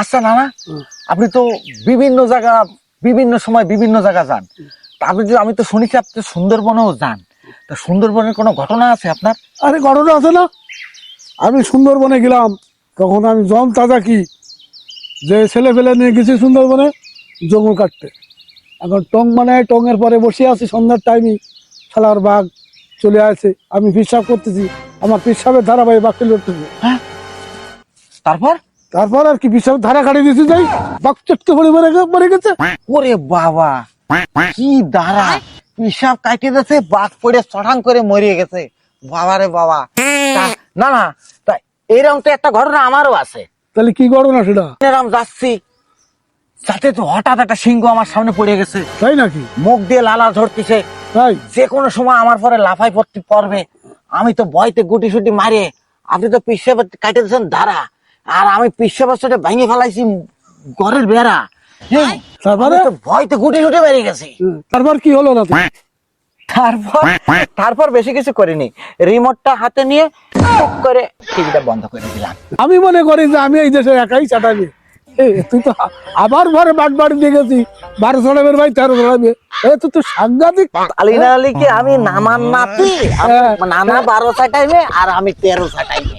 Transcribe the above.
আচ্ছা নানা, আপনি তো বিভিন্ন জায়গা বিভিন্ন সময় বিভিন্ন জায়গা যান। তা আপনি আমি তো শুনেছি আপনি সুন্দরবনেও যান। তা সুন্দরবনের কোনো ঘটনা আছে আপনার? আরে ঘটনা আছে না, আমি সুন্দরবনে গেলাম তখন আমি জম তাজা কি যে ছেলে ফেলে নিয়ে গেছি সুন্দরবনে জঙ্গল কাটতে। এখন টং মানে টঙের পরে বসে আছি সন্ধ্যার টাইমে, শালার বাঘ চলে আসে, আমি পেশাব করতেছি, আমার পেশাবের ধারা ভাই বাঘকে লড়তেছে। হ্যাঁ, তারপর? তারপর আর কি পেশাবের ধারা কাটিয়ে দিতে যাই, বাঘ চটকে পড়ে মরে গেছে। ওরে বাবা, কি দাঁড়া পিসাব কাটে দিয়েছে, বাঘ পড়ে চটাং করে মরিয়ে গেছে। বাবা রে বাবা। না না, তা এরকম তো একটা ঘটনা আমারও আছে। তাহলে কি ঘটনা সেটা? এরকম যাচ্ছি, যাতে তো হঠাৎ একটা সিংহ আমার সামনে পড়ে গেছে, তাই নাকি? মুখ দিয়ে লালা ঝরতেছে, তাই যে কোনো সময় আমার পরে লাফাই পড়বে। আমি তো ভয়তে গুটি সুটি মারে, আপনি তো পিসাব কাটে দিয়েছেন ধারা, আর আমি পিসাব ভেঙে ফেলাইছি ঘরের বেড়া। হ্যাঁ, তারপরে? আমি তো ভয়তে গুটি সুটি বেরিয়ে গেছি। তারপর কি হলো রাতে? তারপর তারপর বেশি কিছু করিনি, রিমোটটা হাতে নিয়ে টুক করে টিভিটা বন্ধ করে দিলাম। আমি মনে করি যে আমি এই দেশে একাই চাটাবি, তুই তো আবার ঘরে বাট বাড়ি দিয়ে গেছি, 12 চড়াবের ভাই 13 চড়াবে, তুই তো সাংঘাতিক। আলিনা আলীকে আমি নামান নাতি, নানা 12 টাইমে আর আমি 13 টাইমে।